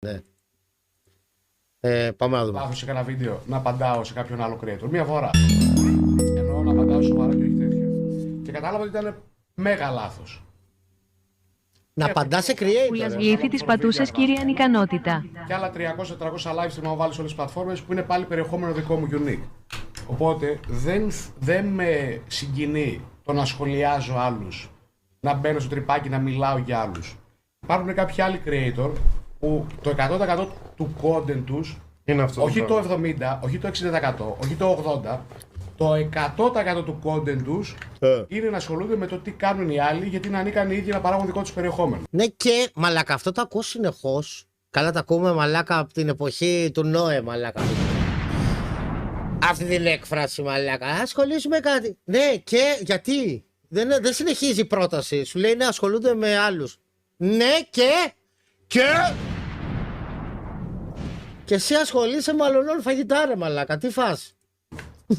Ναι. Πάμε να δούμε. Πάθω σε κανένα βίντεο να απαντάω σε κάποιον άλλο creator. Μία φορά. Εννοώ να απαντάω σοβαρά και όχι τέτοιο. Και κατάλαβα ότι ήταν μέγα λάθος. Να απαντά σε creator. Πουλας γλύφει τις πατούσες, κύριε ανικανότητα. Και άλλα 300-400 live stream να βάλει σε όλες τις πλατφόρμες που είναι πάλι περιεχόμενο δικό μου unique. Οπότε δεν με συγκινεί το να σχολιάζω άλλους, να μπαίνω στο τρυπάκι να μιλάω για άλλους. Υπάρχουν κάποιοι άλλοι creator που το 100% του content τους, Είναι αυτό όχι το το 70%, όχι το 60%, όχι το 80%, το 100% του content τους είναι να ασχολούνται με το τι κάνουν οι άλλοι, γιατί είναι ανίκανοι οι ίδιοι να παράγουν δικό τους περιεχόμενο. Ναι, και μαλάκα, αυτό το ακούω συνεχώς. Καλά, τα ακούμε μαλάκα από την εποχή του Νόε, μαλάκα. Αυτή την έκφραση, μαλάκα. Ασχολήσουμε κάτι. Ναι, και γιατί. Δεν συνεχίζει η πρόταση. Σου λέει να ασχολούνται με άλλους. Ναι, και. Και εσύ ασχολείσαι με αλλονών φαγητά, ρε μαλάκα. Τι φας.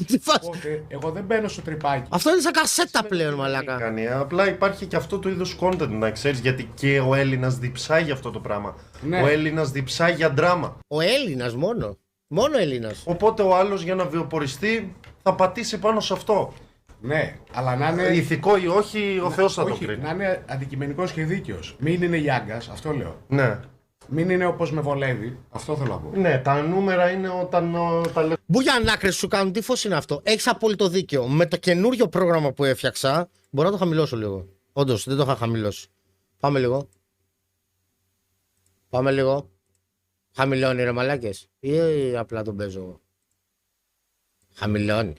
Τι φας. Οπότε εγώ δεν μπαίνω στο τρυπάκι. Αυτό είναι σαν κασέτα πλέον, μαλάκα. κάνει. Απλά υπάρχει και αυτό το είδος content, να ξέρεις, γιατί και ο Έλληνας διψάει για αυτό το πράγμα. Ναι. Ο Έλληνας διψάει για δράμα. Ο Έλληνας μόνο. Μόνο Έλληνας. Οπότε ο άλλος για να βιοποριστεί θα πατήσει πάνω σε αυτό. Ναι, αλλά να είναι. Ηθικό ή όχι, ο Θεός θα το Όχι, κρίνει. να είναι αντικειμενικός και δίκαιος. Μην είναι γιάγκας, αυτό λέω. Ναι. Μην είναι όπως με βολεύει, αυτό θέλω να πω. Ναι, τα νούμερα είναι όταν τα λες. Μπουγιανάκρες σου κάνουν, τι φως είναι αυτό. Έχεις απόλυτο δίκιο. Με το καινούριο πρόγραμμα που έφτιαξα, μπορώ να το χαμηλώσω λίγο. Όντως, δεν το είχα χαμηλώσει. Πάμε λίγο. Πάμε λίγο. Χαμηλώνει ρε μαλάκες. Ή απλά τον παίζω εγώ. Χαμηλώνει.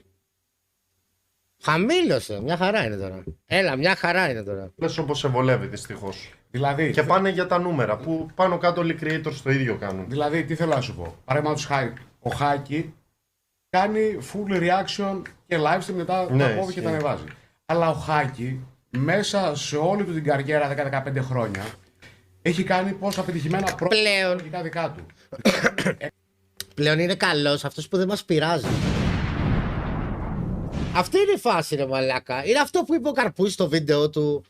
Χαμήλωσε. Μια χαρά είναι τώρα. Έλα, μια χαρά είναι τώρα. Λες όπως σε βολεύει δυστυχώς. Δηλαδή, Και πάνε για τα νούμερα που πάνω κάτω όλοι οι creators το ίδιο κάνουν. δηλαδή, τι θέλω να σου πω. Παραδείγματος χάρη, ο Χάκη κάνει full reaction και live stream μετά Ναι, τα κόβει και ισχύει. τα ανεβάζει. Αλλά ο Χάκη, μέσα σε όλη του την καριέρα 10-15 χρόνια, έχει κάνει πόσα πετυχημένα Πλέον. δικά του. Πλέον είναι καλός αυτός που δεν μας πειράζει. Αυτή είναι η φάση ρε μαλάκα. Είναι αυτό που είπε ο Καρπούζης στο βίντεο του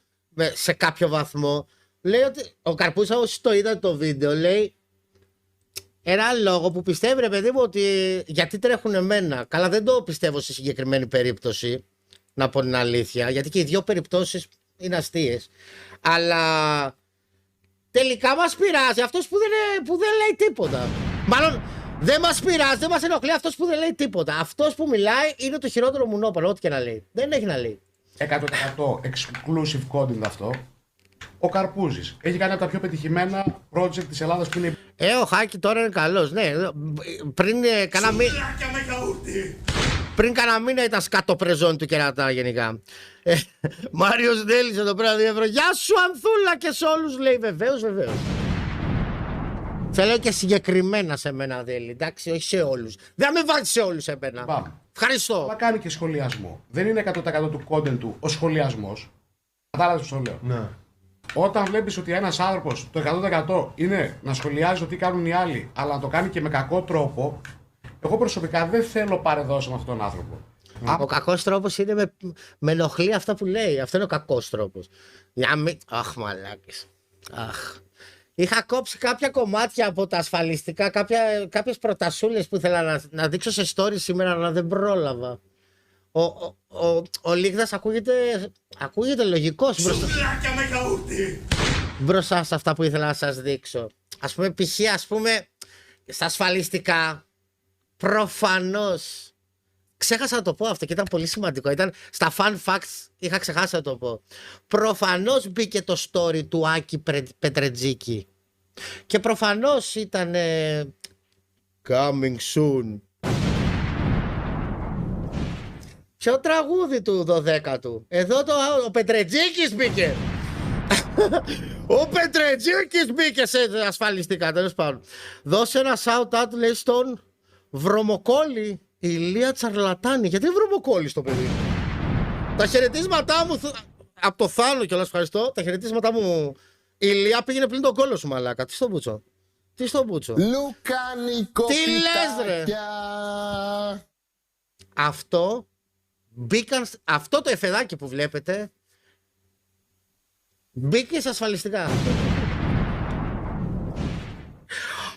σε κάποιο βαθμό. Λέει ότι ο Καρπούζης, όσοι το είδαν το βίντεο, λέει ένα λόγο που πιστεύει ρε παιδί μου ότι γιατί τρέχουν εμένα. Καλά, δεν το πιστεύω σε συγκεκριμένη περίπτωση, να πω την αλήθεια, γιατί και οι δύο περιπτώσεις είναι αστείες. Αλλά τελικά μας πειράζει αυτός που δεν λέει τίποτα. Μάλλον δεν μας πειράζει, δεν μας ενοχλεί αυτός που δεν λέει τίποτα. Αυτός που μιλάει είναι το χειρότερο μουνόπανο, ό,τι και να λέει. Δεν έχει να λέει. 100% exclusive content αυτό. Ο Καρπούζης έχει κάνει από τα πιο πετυχημένα project της Ελλάδας που είναι. Ο Χάκη τώρα είναι καλός, ναι. Πριν κάνα μήνα ήταν σκάτω πρεζόν του κερατά γενικά. Μάριος Ντέλης εδώ πέρα 2 ευρώ. Γεια σου Ανθούλα και σε όλους λέει βεβαίως. Θέλω και συγκεκριμένα σε μένα Δέλη, εντάξει, όχι σε όλους. Δεν με βάζεις σε όλους εμένα. Πάμε. Ευχαριστώ. Αλλά κάνει και σχολιασμό. Δεν είναι 100% του content του ο σχολιασμός. Κατάλαβες πώς το λέω. Ναι. Όταν βλέπεις ότι ένας άνθρωπος το 100% είναι να σχολιάζει το τι κάνουν οι άλλοι, αλλά να το κάνει και με κακό τρόπο, εγώ προσωπικά δεν θέλω παρεδώσει με αυτόν τον άνθρωπο. Ο κακός τρόπος είναι με ενοχλεί αυτά που λέει. Αυτό είναι ο κακός τρόπος. Για μην. Αχ, μαλάκες. Αχ. Είχα κόψει κάποια κομμάτια από τα ασφαλιστικά, κάποιες προτασούλες που ήθελα να δείξω σε story σήμερα, αλλά δεν πρόλαβα. Ο Λίγδας ακούγεται λογικός μπροστά σε αυτά που ήθελα να σας δείξω. Ας πούμε, π.χ. στα ασφαλιστικά, προφανώς. Ξέχασα να το πω αυτό και ήταν πολύ σημαντικό. Ήταν στα fun facts, είχα ξεχάσει να το πω. Προφανώς μπήκε το story του Άκη Πετρετζίκη. Και προφανώς ήταν coming soon. Ποιο τραγούδι του 12ου. Εδώ ο Πετρετζίκης μπήκε. Ο Πετρετζίκης μπήκε σε ασφαλιστικά, τέλος πάντων. Δώσε ένα shout out λέει στον Βρωμοκόλλη Ηλία Τσαρλατάνη. Γιατί Βρωμοκόλλη στο παιδί. Τα χαιρετίσματά μου από το Θάνο κιόλας, ευχαριστώ. Τα χαιρετίσματά μου. Η Ηλία πήγαινε πλην τον κόλλο σου μαλάκα. Τι στον Μπούτσο. Λουκάνικο. Τι λες ρε. Αυτό αυτό το εφεδάκι που βλέπετε μπήκε σε ασφαλιστικά.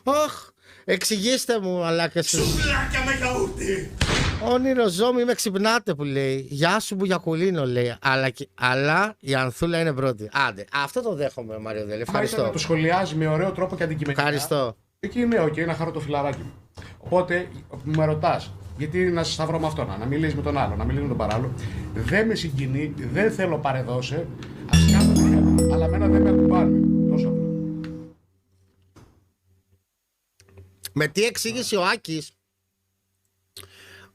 Αχ, εξηγήστε μου, μαλάκα. Σουβλάκια με γιαούρτι! Όνειρο ζώμη, με ξυπνάτε που λέει. Γεια σου, Μπουγιακουλίνο, λέει. Αλλά η Ανθούλα είναι πρώτη. Άντε, αυτό το δέχομαι, Μαριοδέλη. Ευχαριστώ. Να το σχολιάζει με ωραίο τρόπο και αντικειμενικά. Ευχαριστώ. Εκεί είναι, οκ, να χαρώ το φιλαράκι μου. Οπότε, με ρωτά, γιατί να σταυρώ με αυτόν, να μιλήσει με τον άλλο, να μιλήσει με τον παράλληλο. Δεν με συγκινεί, δεν θέλω παρεδώσε. Α κάνω τι θέλουν, αλλά εμένα δεν με ακουμπάνε. Τόσο απλό. Με τι εξήγησε ο Άκης.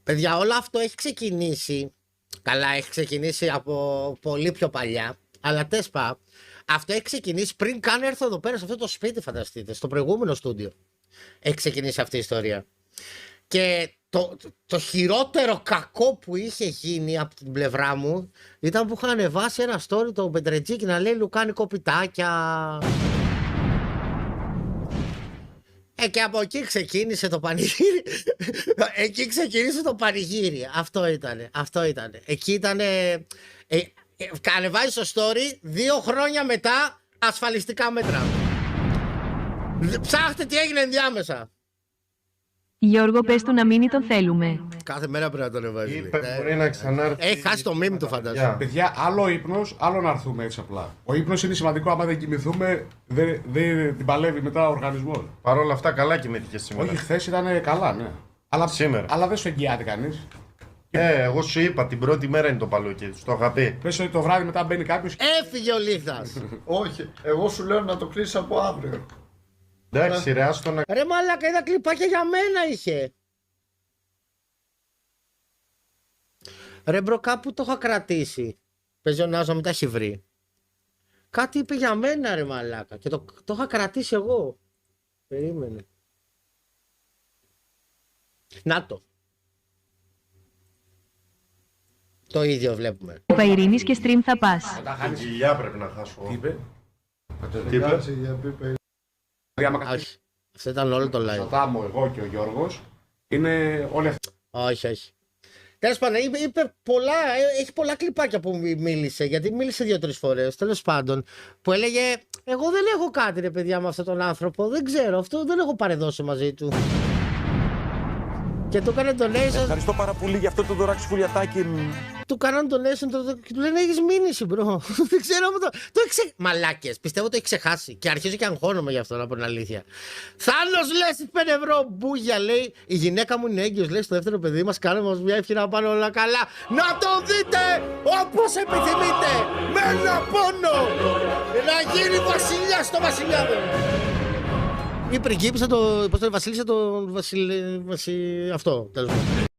Παιδιά, όλο αυτό έχει ξεκινήσει. Καλά, έχει ξεκινήσει από πολύ πιο παλιά. Αλλά τέσπα, αυτό έχει ξεκινήσει πριν καν έρθω εδώ πέρα σε αυτό το σπίτι, φανταστείτε. Στο προηγούμενο στούντιο. Έχει ξεκινήσει αυτή η ιστορία. Και το χειρότερο κακό που είχε γίνει από την πλευρά μου ήταν που είχα ανεβάσει ένα story το Πεντρετζίκι να λέει Λουκάνι κοπιτάκια. Και από εκεί ξεκίνησε το πανηγύρι. Εκεί ξεκίνησε το πανηγύρι. Αυτό ήτανε. Εκεί ήτανε. Ανεβάζει το story 2 χρόνια μετά ασφαλιστικά μέτρα. Ψάχτε τι έγινε ενδιάμεσα. Γιώργο, πες του να μείνει, τον θέλουμε. Κάθε μέρα πρέπει να το ανεβάζει. Είπε μπορεί να ξανάρθει. Έχει χάσει το meme του, φαντάζομαι. Παιδιά, άλλο ύπνο, άλλο να έρθουμε έτσι απλά. Ο ύπνο είναι σημαντικό. Άμα δεν κοιμηθούμε, δεν την παλεύει μετά ο οργανισμό. Παρ' όλα αυτά, καλά κοιμήθηκε σήμερα. Όχι, χθε ήταν καλά, ναι. Αλλά, Σήμερα. Αλλά δεν σου εγγυάται κανεί. Εγώ σου είπα την πρώτη μέρα είναι το παλούκι. Στο είχα πει. Πες ότι το βράδυ μετά μπαίνει κάποιο. Έφυγε ο Λίθας. Όχι, εγώ σου λέω να το κλείσει από αύριο. Εντάξει, ρε, άστο να. Ρε μαλάκα, είδα κλιπάκια για μένα είχε. Ρε μπρο, κάπου το είχα κρατήσει. Παίζει ο Νάζος να μην τα έχει βρει. Κάτι είπε για μένα, ρε μαλάκα. Και το είχα κρατήσει εγώ. Περίμενε. Να το. Το ίδιο βλέπουμε. Παϊρίνης και stream θα πας. Την κοιλιά πρέπει να χάσω. Τι είπε. Τι είπε? Όχι. Αυτό ήταν όλο το live. Σωτάμω εγώ και ο Γιώργος. Είναι όλοι αυτοί. Όχι, όχι. Τέλος πάντων, είπε πολλά, έχει πολλά κλιπάκια που μίλησε, γιατί μίλησε 2-3 φορές, τέλος πάντων, που έλεγε εγώ δεν έχω κάτι ρε παιδιά με αυτόν τον άνθρωπο, δεν ξέρω, αυτό δεν έχω παρεδώσει μαζί του. Και του έκανε donation. Ευχαριστώ πάρα πολύ για αυτό το δωράκι σφουλιατάκι. Του κάναν donation και του λένε έχεις μήνυση μπρο. Δεν ξέρω το Μαλάκες, πιστεύω το έχει ξεχάσει. Και αρχίζω και αγχώνομαι γι' αυτό, να πω την αλήθεια. Θάνος λες 5 ευρώ μπούγια, λέει. Η γυναίκα μου είναι έγκυος, λέει, στο δεύτερο παιδί μας. Κάνουμε μας μια ευχή να πάνε όλα καλά. Να το δείτε όπως επιθυμείτε. Με ένα πόνο. Να γίνει βασιλιά στο βασιλιάδο. Η πριγκίπισσα το. Πώς το βασίλισσα το. Αυτό. Τέλος πάντων.